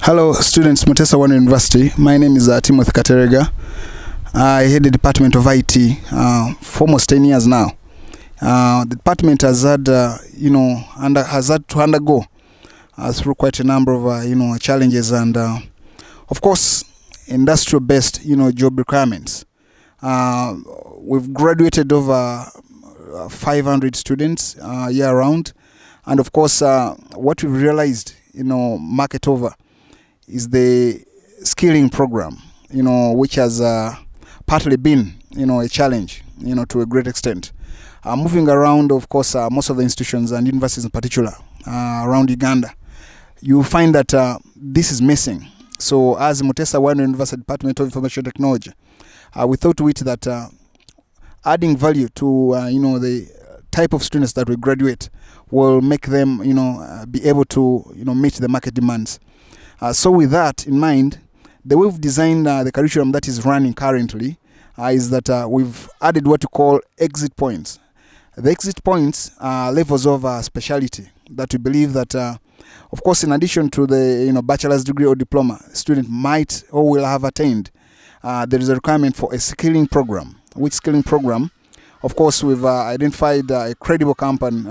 Hello, students, Mutesa One University. My name is Timothy Katerega. I head the Department of IT for almost 10 years now. The department has had, has had to undergo through quite a number of, challenges and, of course, industrial-based, job requirements. We've graduated over 500 students year-round, and of course, what we've realized, market over, is the skilling program, which has partly been, a challenge, to a great extent. Moving around, of course, most of the institutions and universities in particular around Uganda, you find that this is missing. So as Mutesa One University Department of Information Technology, we thought to it that adding value to, the type of students that we graduate will make them, be able to, meet the market demands. So with that in mind, the way we've designed the curriculum that is running currently is that we've added what we call exit points. The exit points are levels of speciality that we believe that, of course, in addition to the bachelor's degree or diploma, student might or will have attained, there is a requirement for a skilling program. Which skilling program? Of course, we've identified a credible company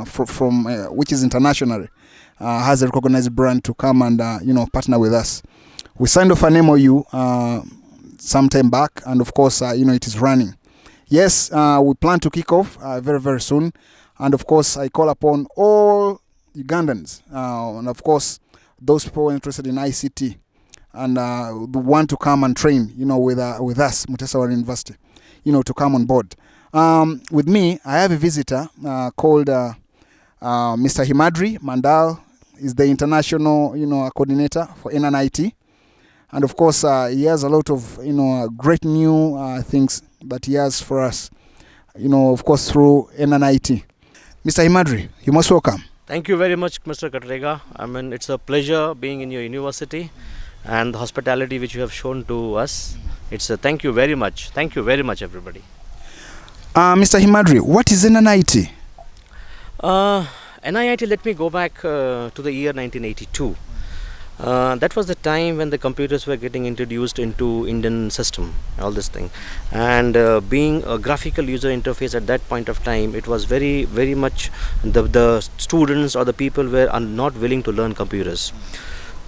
from which is international, has a recognized brand to come and partner with us. We signed off an MOU some time back, and of course, it is running. Yes, we plan to kick off very, very soon. And of course, I call upon all Ugandans, and of course, those people interested in ICT and want to come and train, with us, Mutesa One University, to come on board. With me, I have a visitor called Mr. Himadri Mandal. Is the international, coordinator for NNIT. And of course, he has a lot of, great new things that he has for us, of course, through NNIT. Mr. Himadri, you're most welcome. Thank you very much, Mr. Katrega. It's a pleasure being in your university and the hospitality which you have shown to us. It's a thank you very much. Thank you very much, everybody. Mr. Himadri, what is NNIT? NIIT, let me go back to the year 1982. That was the time when the computers were getting introduced into Indian system, all this thing. And being a graphical user interface at that point of time, it was very, very much the students or the people are not willing to learn computers.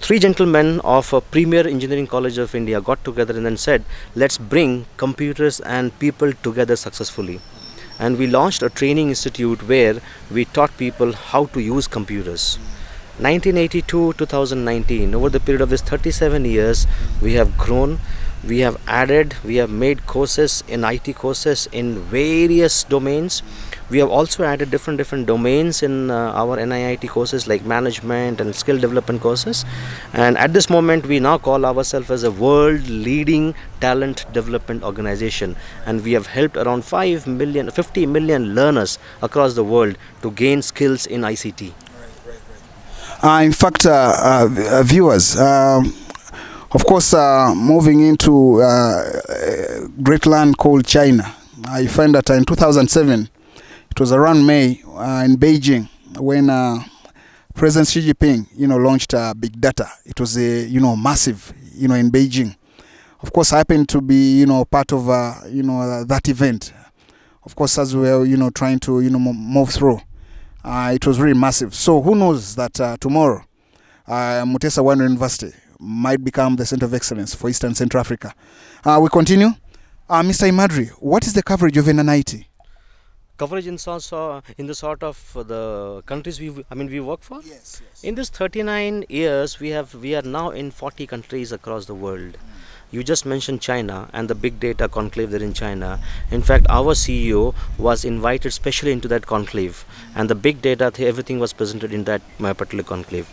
Three gentlemen of a premier engineering college of India got together and then said, let's bring computers and people together successfully. And we launched a training institute where we taught people how to use computers. 1982-2019, over the period of this 37 years, we have grown, we have added, we have made courses in IT courses in various domains. We have also added different domains in our NIIT courses like management and skill development courses. And at this moment, we now call ourselves as a world leading talent development organization. And we have helped around 50 million learners across the world to gain skills in ICT. In fact, viewers, of course, moving into a great land called China, I find that in 2007, it was around May in Beijing when President Xi Jinping, launched big data. It was massive, in Beijing. Of course, I happened to be, part of, that event. Of course, as we were, trying to, move through. It was really massive. So who knows that tomorrow, Mutesa One University might become the center of excellence for East and Central Africa. We continue. Mr. Himadri, what is the coverage of NNIT? Coverage in the sort of the countries we work for? Yes. In this 39 years, we are now in 40 countries across the world. You just mentioned China and the big data conclave there in China. In fact, our CEO was invited specially into that conclave, and the big data, everything was presented in that particular conclave.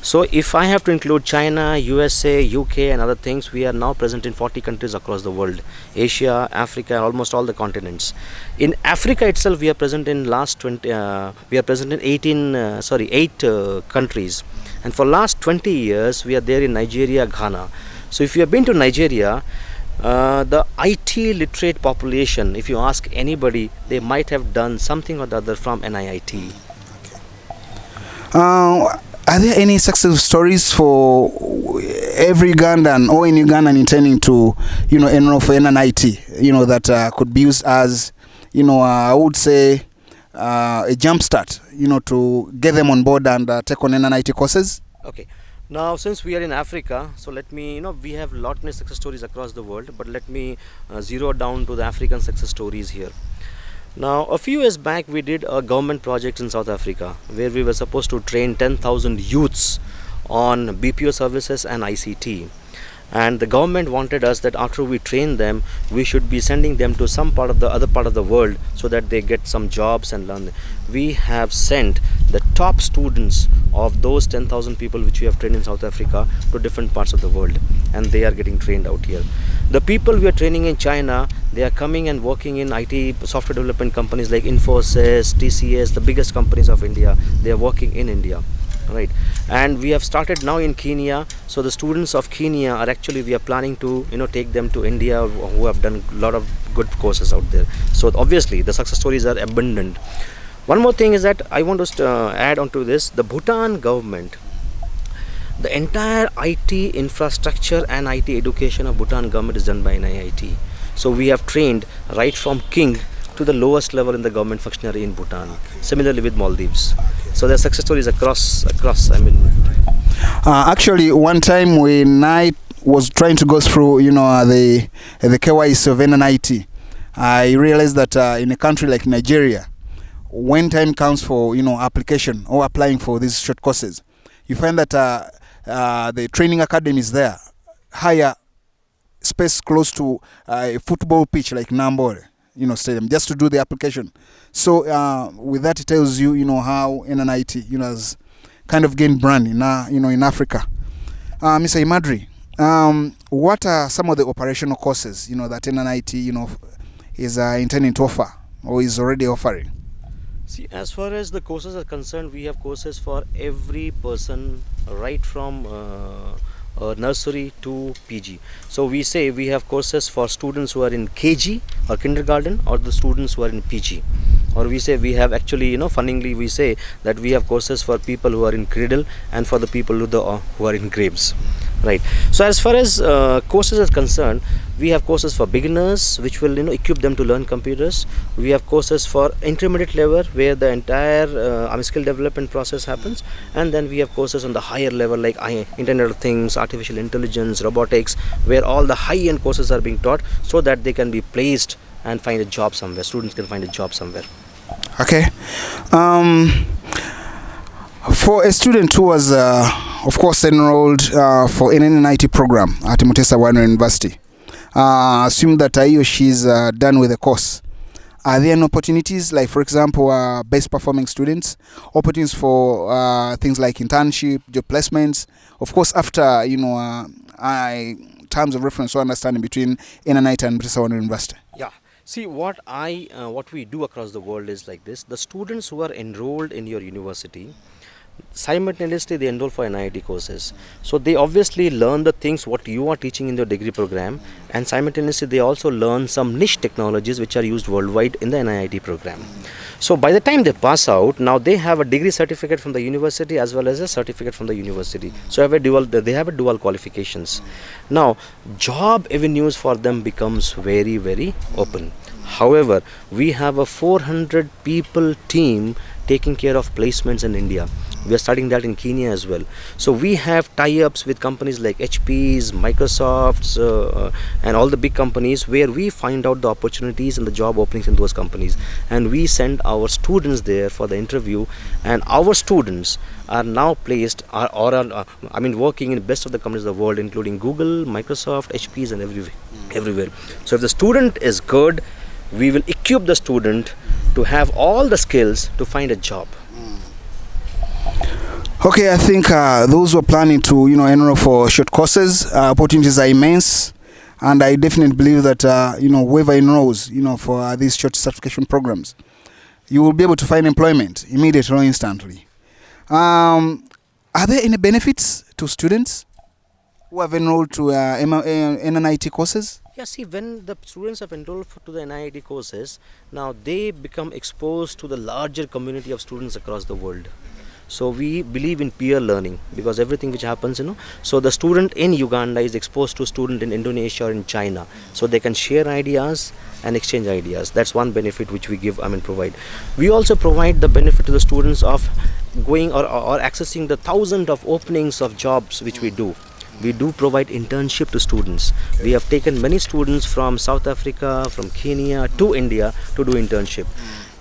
So if I have to include China, USA, UK and other things, we are now present in 40 countries across the world. Asia, Africa, almost all the continents. In Africa itself, we are present in we are present in 8 countries. And for last 20 years, we are there in Nigeria, Ghana. So if you have been to Nigeria, the IT literate population, if you ask anybody, they might have done something or the other from NIIT. I Are there any success stories for every Ugandan or any Ugandan intending to, enroll for NNIT, that could be used as, I would say, a jump start, to get them on board and take on NNIT courses? Okay. Now, since we are in Africa, so let me, we have lot many success stories across the world, but let me zero down to the African success stories here. Now, a few years back, we did a government project in South Africa where we were supposed to train 10,000 youths on BPO services and ICT. And the government wanted us that after we train them, we should be sending them to some part of the other part of the world so that they get some jobs and learn. We have sent the top students of those 10,000 people which we have trained in South Africa to different parts of the world, and they are getting trained out here. The people we are training in China, they are coming and working in IT software development companies like Infosys, TCS, the biggest companies of India. They are working in India. Right, and we have started now in Kenya. So the students of Kenya are actually, we are planning to take them to India, who have done a lot of good courses out there. So obviously the success stories are abundant. One more thing is that I want to add on to this. The Bhutan government, the entire IT infrastructure and IT education of Bhutan government is done by NIIT. So we have trained right from king to the lowest level in the government functionary in Bhutan. Similarly with Maldives. So there are success stories across. Actually, one time when Niit was trying to go through, the KYC of NNIT, I realized that in a country like Nigeria, when time comes for application or applying for these short courses, you find that the training academies there hire space close to a football pitch like Nambole, stadium, just to do the application. So with that, it tells you, how NNIT, has kind of gained brand in Africa. Mr. Imadri, what are some of the operational courses, that NNIT, is intending to offer or is already offering? See, as far as the courses are concerned, we have courses for every person, right from nursery to PG. So we say we have courses for students who are in KG or kindergarten, or the students who are in PG. Or we say we have actually, funnily we say that we have courses for people who are in cradle and for the people who are in graves. Right. So as far as courses are concerned, we have courses for beginners which will equip them to learn computers. We have courses for intermediate level where the entire skill development process happens, and then we have courses on the higher level like Internet of Things, artificial intelligence, robotics, where all the high-end courses are being taught so that they can be placed and find a job somewhere. Students can find a job somewhere. Okay. For a student who was, of course, enrolled for an NNIT program at Mutesa Wano University, assume that he or she is done with the course, are there any opportunities, like, for example, best performing students, opportunities for things like internship, job placements, of course, after, terms of reference or understanding between NNIT and Mutesa Wano University? Yeah. See, what we do across the world is like this. The students who are enrolled in your university, simultaneously they enroll for NIIT courses. So they obviously learn the things what you are teaching in your degree program, and simultaneously they also learn some niche technologies which are used worldwide in the NIIT program. So by the time they pass out, now they have a degree certificate from the university as well as a certificate from the university. So they have a dual qualifications. Now job avenues for them becomes very, very open. However, we have a 400 people team taking care of placements in India. We are starting that in Kenya as well. So we have tie-ups with companies like HP's, Microsoft's, and all the big companies, where we find out the opportunities and the job openings in those companies, and we send our students there for the interview, and our students are now placed working in best of the companies of the world, including Google, Microsoft, HP's, and everywhere. So if the student is good, we will equip the student to have all the skills to find a job. Okay, I think those who are planning to enroll for short courses, opportunities are immense, and I definitely believe that whoever enrolls for these short certification programs, you will be able to find employment immediately or instantly. Are there any benefits to students who have enrolled to NNIT courses? Yeah, see, when the students have enrolled to the NIIT courses, now they become exposed to the larger community of students across the world. So we believe in peer learning, because everything which happens, so the student in Uganda is exposed to student in Indonesia or in China, so they can share ideas and exchange ideas. That's one benefit which we give, provide. We also provide the benefit to the students of going or accessing the thousand of openings of jobs which we do. We do provide internship to students. We have taken many students from South Africa, from Kenya to India to do internship.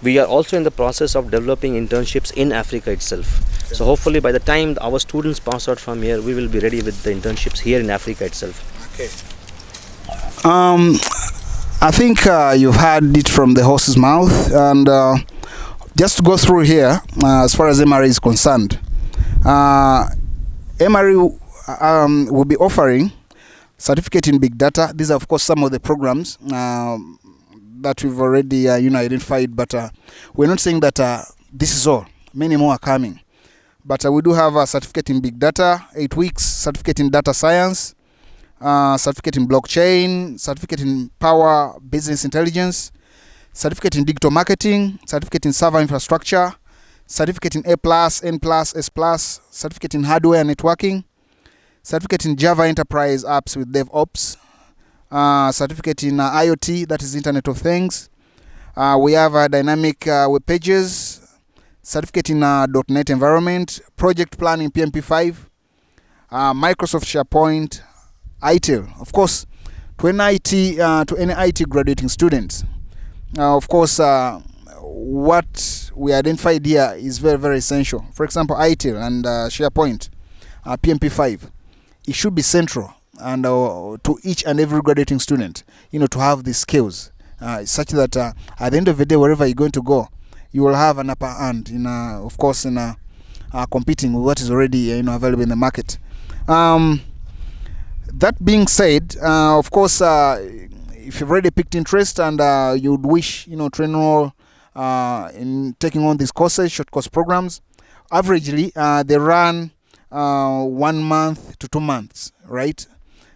We are also in the process of developing internships in Africa itself. So hopefully by the time our students pass out from here, we will be ready with the internships here in Africa itself. Okay. I think you've heard it from the horse's mouth, and just to go through here, as far as MRE is concerned, MRE will be offering certificate in big data. These are of course some of the programs that we've already identified, but we're not saying that this is all. Many more are coming, but we do have a certificate in big data, 8 weeks, certificate in data science, certificate in blockchain, certificate in power business intelligence, certificate in digital marketing, certificate in server infrastructure, certificate in A+, N+, S+, certificate in hardware and networking, certificate in Java Enterprise apps with DevOps, certificate in IoT, that is Internet of Things. We have dynamic web pages, certificate in .NET environment, project planning PMP5, Microsoft SharePoint, ITIL. Of course, to any IT graduating students, of course, what we identified here is very, very essential. For example, ITIL and SharePoint, PMP5, it should be central and to each and every graduating student, to have these skills, such that at the end of the day, wherever you're going to go, you will have an upper hand in, of course, in competing with what is already available in the market. That being said, of course, if you've already picked interest and you'd wish to enroll in taking on these courses, short course programs, averagely they run 1 month to 2 months, right?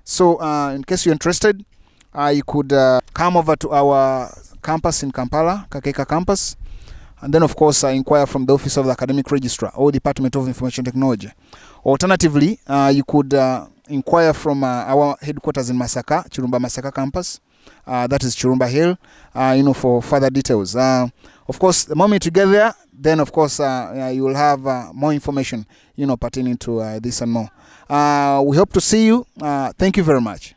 So in case you're interested, you could come over to our campus in Kampala, Kakeka campus, and then of course inquire from the Office of the Academic Registrar or Department of Information Technology. Alternatively, you could inquire from our headquarters in Masaka, Chirumba Masaka campus, that is Chirumba Hill, for further details. Of course, the moment you get there, then of course you will have more information, pertaining to this and more. We hope to see you. Thank you very much.